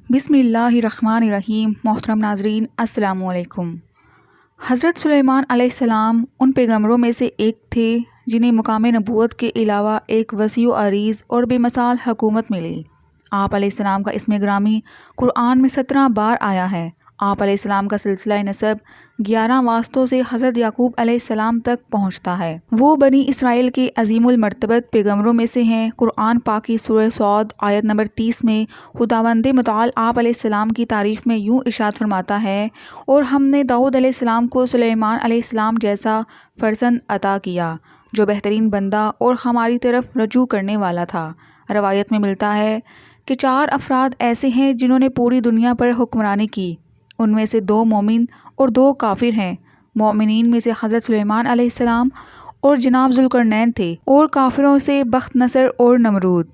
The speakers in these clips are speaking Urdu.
بسم اللہ الرحمن الرحیم۔ محترم ناظرین السلام علیکم۔ حضرت سلیمان علیہ السلام ان پیغمبروں میں سے ایک تھے جنہیں مقام نبوت کے علاوہ ایک وسیع و عریض اور بے مثال حکومت ملی۔ آپ علیہ السلام کا اسم گرامی قرآن میں 17 بار آیا ہے۔ آپ علیہ السلام کا سلسلہ نسب 11 واسطوں سے حضرت یعقوب علیہ السلام تک پہنچتا ہے۔ وہ بنی اسرائیل کے عظیم المرتبت پیغمبروں میں سے ہیں۔ قرآن پاک کی سورہ صاد آیت نمبر 30 میں خداوند متعال آپ علیہ السلام کی تعریف میں یوں ارشاد فرماتا ہے، اور ہم نے داؤد علیہ السلام کو سلیمان علیہ السلام جیسا فرزند عطا کیا جو بہترین بندہ اور ہماری طرف رجوع کرنے والا تھا۔ روایت میں ملتا ہے کہ 4 افراد ایسے ہیں جنہوں نے پوری دنیا پر حکمرانی کی، ان میں سے 2 مومن اور 2 کافر ہیں۔ مومنین میں سے حضرت سلیمان علیہ السلام اور جناب ذوالقرنین تھے، اور کافروں سے بخت نصر اور نمرود۔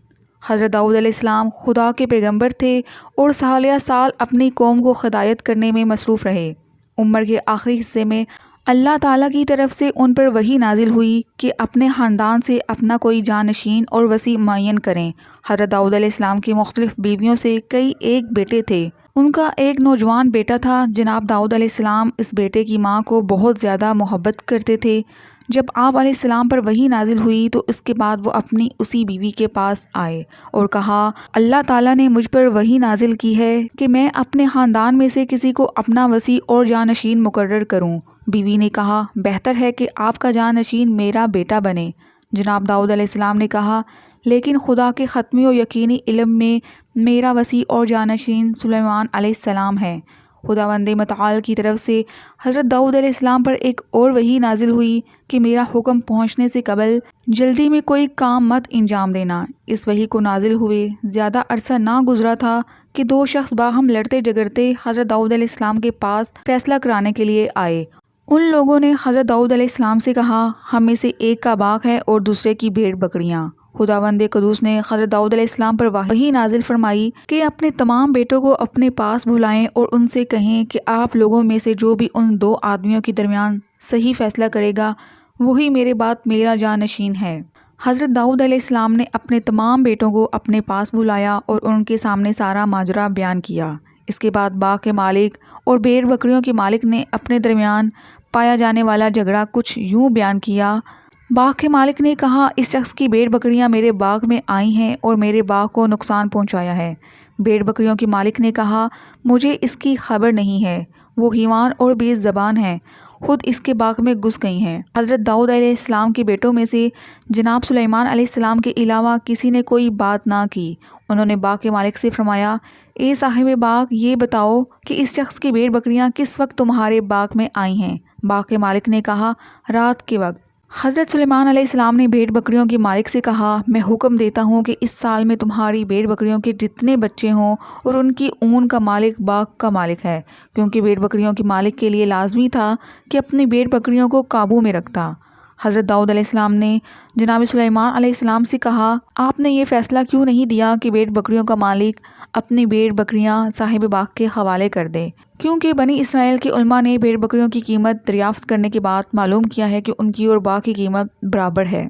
حضرت داؤد علیہ السلام خدا کے پیغمبر تھے اور سالیہ سال اپنی قوم کو ہدایت کرنے میں مصروف رہے۔ عمر کے آخری حصے میں اللہ تعالیٰ کی طرف سے ان پر وحی نازل ہوئی کہ اپنے خاندان سے اپنا کوئی جانشین اور وصی معین کریں۔ حضرت داؤد علیہ السلام کی مختلف بیویوں سے کئی ایک بیٹے تھے۔ ان کا ایک نوجوان بیٹا تھا۔ جناب داؤد علیہ السلام اس بیٹے کی ماں کو بہت زیادہ محبت کرتے تھے۔ جب آپ علیہ السلام پر وحی نازل ہوئی تو اس کے بعد وہ اپنی اسی بیوی کے پاس آئے اور کہا، اللہ تعالیٰ نے مجھ پر وحی نازل کی ہے کہ میں اپنے خاندان میں سے کسی کو اپنا وصی اور جانشین مقرر کروں۔ بیوی نے کہا، بہتر ہے کہ آپ کا جانشین میرا بیٹا بنے۔ جناب داؤد علیہ السلام نے کہا، لیکن خدا کے حتمی و یقینی علم میں میرا وصی اور جانشین سلیمان علیہ السلام ہے۔ خداوند متعال کی طرف سے حضرت داؤد علیہ السلام پر ایک اور وحی نازل ہوئی کہ میرا حکم پہنچنے سے قبل جلدی میں کوئی کام مت انجام دینا۔ اس وحی کو نازل ہوئے زیادہ عرصہ نہ گزرا تھا کہ 2 شخص باہم لڑتے جھگڑتے حضرت داؤد علیہ السلام کے پاس فیصلہ کرانے کے لیے آئے۔ ان لوگوں نے حضرت داؤد علیہ السلام سے کہا، ہم میں سے ایک کا باغ ہے اور دوسرے کی بھیڑ بکریاں۔ خداوند قدوس نے حضرت داؤد علیہ السلام پر وحی نازل فرمائی کہ اپنے تمام بیٹوں کو اپنے پاس بلائیں اور ان سے کہیں کہ آپ لوگوں میں سے جو بھی ان 2 آدمیوں کے درمیان صحیح فیصلہ کرے گا وہی میرے بعد میرا جانشین ہے۔ حضرت داؤد علیہ السلام نے اپنے تمام بیٹوں کو اپنے پاس بلایا اور ان کے سامنے سارا ماجرا بیان کیا۔ اس کے بعد باغ کے مالک اور بھیڑ بکریوں کے مالک نے اپنے درمیان پایا جانے والا جھگڑا کچھ یوں بیان کیا۔ باغ کے مالک نے کہا، اس شخص کی بھیڑ بکریاں میرے باغ میں آئی ہیں اور میرے باغ کو نقصان پہنچایا ہے۔ بھیڑ بکریوں کے مالک نے کہا، مجھے اس کی خبر نہیں ہے، وہ حیوان اور بے زبان ہیں، خود اس کے باغ میں گھس گئی ہیں۔ حضرت داؤد علیہ السلام کے بیٹوں میں سے جناب سلیمان علیہ السلام کے علاوہ کسی نے کوئی بات نہ کی۔ انہوں نے باغ کے مالک سے فرمایا، اے صاحب باغ، یہ بتاؤ کہ اس شخص کی بھیڑ بکریاں کس وقت تمہارے باغ میں آئی ہیں؟ باغ کے مالک نے کہا، رات کے وقت۔ حضرت سلیمان علیہ السلام نے بھیڑ بکریوں کے مالک سے کہا، میں حکم دیتا ہوں کہ اس سال میں تمہاری بھیڑ بکریوں کے جتنے بچے ہوں اور ان کی اون کا مالک باغ کا مالک ہے، کیونکہ بھیڑ بکریوں کے مالک کے لیے لازمی تھا کہ اپنی بھیڑ بکریوں کو قابو میں رکھتا۔ حضرت داؤد علیہ السلام نے جناب سلیمان علیہ السلام سے کہا، آپ نے یہ فیصلہ کیوں نہیں دیا کہ بھیڑ بکریوں کا مالک اپنی بھیڑ بکریاں صاحب باغ کے حوالے کر دے؟ کیونکہ بنی اسرائیل کے علماء نے بھیڑ بکریوں کی قیمت دریافت کرنے کے بعد معلوم کیا ہے کہ ان کی اور باغ کی قیمت برابر ہے۔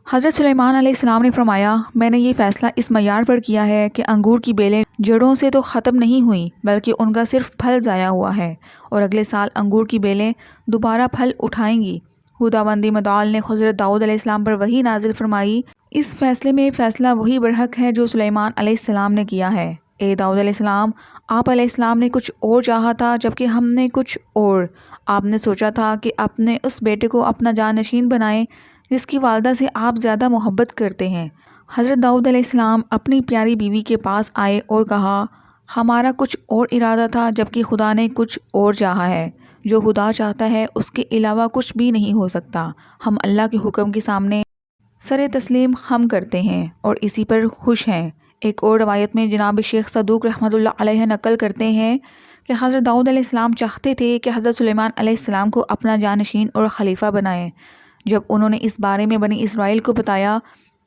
حضرت سلیمان علیہ السلام نے فرمایا، میں نے یہ فیصلہ اس معیار پر کیا ہے کہ انگور کی بیلیں جڑوں سے تو ختم نہیں ہوئیں بلکہ ان کا صرف پھل ضائع ہوا ہے، اور اگلے سال انگور کی بیلیں دوبارہ پھل اٹھائیں گی۔ خداوند متعال نے حضرت داؤد علیہ السلام پر وحی نازل فرمائی، اس فیصلے میں فیصلہ وہی برحق ہے جو سلیمان علیہ السلام نے کیا ہے۔ اے داؤد علیہ السلام، آپ علیہ السلام نے کچھ اور چاہا تھا جبکہ ہم نے کچھ اور۔ آپ نے سوچا تھا کہ اپنے اس بیٹے کو اپنا جانشین بنائیں جس کی والدہ سے آپ زیادہ محبت کرتے ہیں۔ حضرت داؤد علیہ السلام اپنی پیاری بیوی کے پاس آئے اور کہا، ہمارا کچھ اور ارادہ تھا جبکہ خدا نے کچھ اور چاہا ہے۔ جو خدا چاہتا ہے اس کے علاوہ کچھ بھی نہیں ہو سکتا۔ ہم اللہ کے حکم کے سامنے سر تسلیم خم کرتے ہیں اور اسی پر خوش ہیں۔ ایک اور روایت میں جناب شیخ صدوق رحمۃ اللہ علیہ نقل کرتے ہیں کہ حضرت داؤد علیہ السلام چاہتے تھے کہ حضرت سلیمان علیہ السلام کو اپنا جانشین اور خلیفہ بنائیں۔ جب انہوں نے اس بارے میں بنی اسرائیل کو بتایا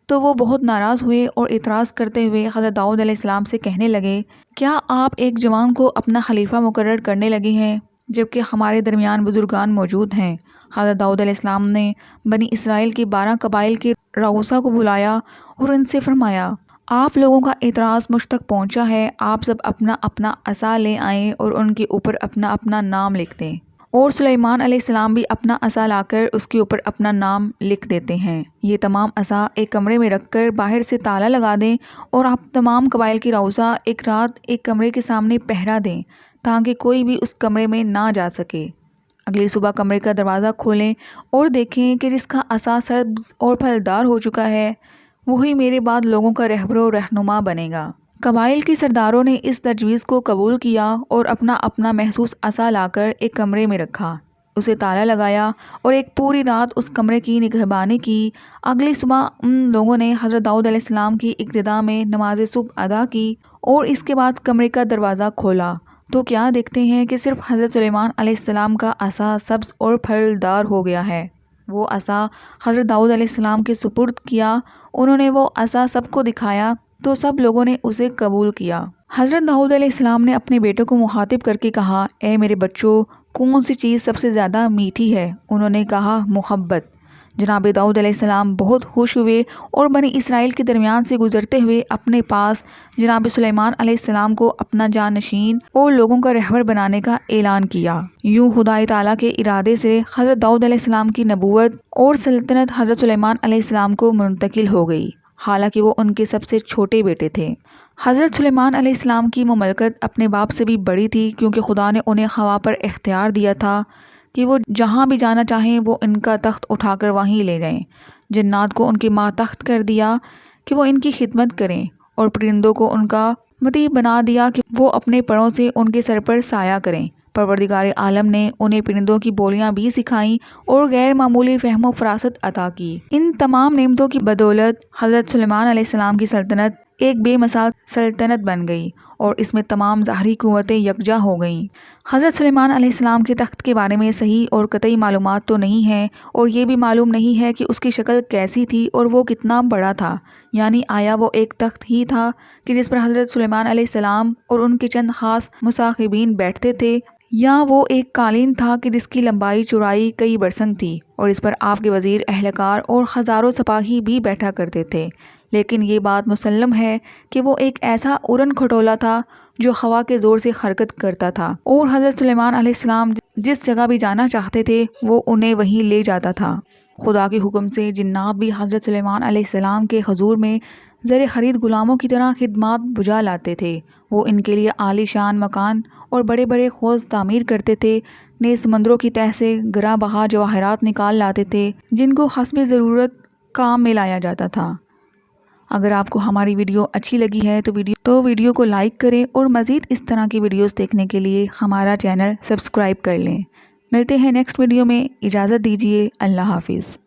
تو وہ بہت ناراض ہوئے اور اعتراض کرتے ہوئے حضرت داؤد علیہ السلام سے کہنے لگے، کیا آپ ایک جوان کو اپنا خلیفہ مقرر کرنے لگے ہیں جبکہ ہمارے درمیان بزرگان موجود ہیں؟ حضرت داؤد علیہ السلام نے بنی اسرائیل کے 12 قبائل کے رؤسا کو بلایا اور ان سے فرمایا، آپ لوگوں کا اعتراض مجھ تک پہنچا ہے، آپ سب اپنا اپنا عصا لے آئیں اور ان کے اوپر اپنا اپنا نام لکھ دیں۔ اور سلیمان علیہ السلام بھی اپنا عصا لا کر اس کے اوپر اپنا نام لکھ دیتے ہیں۔ یہ تمام عصا ایک کمرے میں رکھ کر باہر سے تالا لگا دیں اور آپ تمام قبائل کی روزہ ایک رات ایک کمرے کے سامنے پہرا دیں تاکہ کوئی بھی اس کمرے میں نہ جا سکے۔ اگلی صبح کمرے کا دروازہ کھولیں اور دیکھیں کہ جس کا عصا سبز اور پھلدار ہو چکا ہے وہی میرے بعد لوگوں کا رہبر و رہنما بنے گا۔ قبائل کے سرداروں نے اس تجویز کو قبول کیا اور اپنا اپنا محسوس عصا لا کر ایک کمرے میں رکھا، اسے تالا لگایا اور ایک پوری رات اس کمرے کی نگہبانی کی۔ اگلی صبح ان لوگوں نے حضرت داؤد علیہ السلام کی ابتدا میں نماز صبح ادا کی اور اس کے بعد کمرے کا دروازہ کھولا تو کیا دیکھتے ہیں کہ صرف حضرت سلیمان علیہ السلام کا عصا سبز اور پھلدار ہو گیا ہے۔ وہ عصا حضرت داؤد علیہ السلام کے سپرد کیا، انہوں نے وہ عصا سب کو دکھایا تو سب لوگوں نے اسے قبول کیا۔ حضرت داؤد علیہ السلام نے اپنے بیٹے کو مخاطب کر کے کہا، اے میرے بچوں، کون سی چیز سب سے زیادہ میٹھی ہے؟ انہوں نے کہا، محبت۔ جناب داؤد علیہ السلام بہت خوش ہوئے اور بنی اسرائیل کے درمیان سے گزرتے ہوئے اپنے پاس جناب سلیمان علیہ السلام کو اپنا جانشین اور لوگوں کا رہبر بنانے کا اعلان کیا۔ یوں خدا تعالیٰ کے ارادے سے حضرت داؤد علیہ السلام کی نبوت اور سلطنت حضرت سلیمان علیہ السلام کو منتقل ہو گئی، حالانکہ وہ ان کے سب سے چھوٹے بیٹے تھے۔ حضرت سلیمان علیہ السلام کی مملکت اپنے باپ سے بھی بڑی تھی کیونکہ خدا نے انہیں ہوا پر اختیار دیا تھا کہ وہ جہاں بھی جانا چاہیں وہ ان کا تخت اٹھا کر وہیں لے جائیں۔ جنات کو ان کے ماتحت کر دیا کہ وہ ان کی خدمت کریں اور پرندوں کو ان کا مطیع بنا دیا کہ وہ اپنے پروں سے ان کے سر پر سایہ کریں۔ پروردگار عالم نے انہیں پرندوں کی بولیاں بھی سکھائیں اور غیر معمولی فہم و فراست عطا کی۔ ان تمام نعمتوں کی بدولت حضرت سلیمان علیہ السلام کی سلطنت ایک بے مثال سلطنت بن گئی اور اس میں تمام ظاہری قوتیں یکجا ہو گئیں۔ حضرت سلیمان علیہ السلام کے تخت کے بارے میں صحیح اور قطعی معلومات تو نہیں ہیں اور یہ بھی معلوم نہیں ہے کہ اس کی شکل کیسی تھی اور وہ کتنا بڑا تھا، یعنی آیا وہ ایک تخت ہی تھا کہ جس پر حضرت سلیمان علیہ السلام اور ان کے چند خاص مصاحبین بیٹھتے تھے، یا وہ ایک قالین تھا کہ جس کی لمبائی چوڑائی کئی برسنگ تھی اور اس پر آپ کے وزیر، اہلکار اور ہزاروں سپاہی بھی بیٹھا کرتے تھے۔ لیکن یہ بات مسلم ہے کہ وہ ایک ایسا اورن کھٹولا تھا جو ہوا کے زور سے حرکت کرتا تھا اور حضرت سلیمان علیہ السلام جس جگہ بھی جانا چاہتے تھے وہ انہیں وہیں لے جاتا تھا۔ خدا کے حکم سے جنات بھی حضرت سلیمان علیہ السلام کے حضور میں زر خرید غلاموں کی طرح خدمات بجا لاتے تھے۔ وہ ان کے لیے عالی شان مکان اور بڑے بڑے حوض تعمیر کرتے تھے، نیز سمندروں کی تہہ سے گراں بہا جواہرات نکال لاتے تھے جن کو حسب ضرورت کام میں لایا جاتا تھا۔ اگر آپ کو ہماری ویڈیو اچھی لگی ہے تو ویڈیو کو لائک کریں اور مزید اس طرح کی ویڈیوز دیکھنے کے لیے ہمارا چینل سبسکرائب کر لیں۔ ملتے ہیں نیکسٹ ویڈیو میں، اجازت دیجیے، اللہ حافظ۔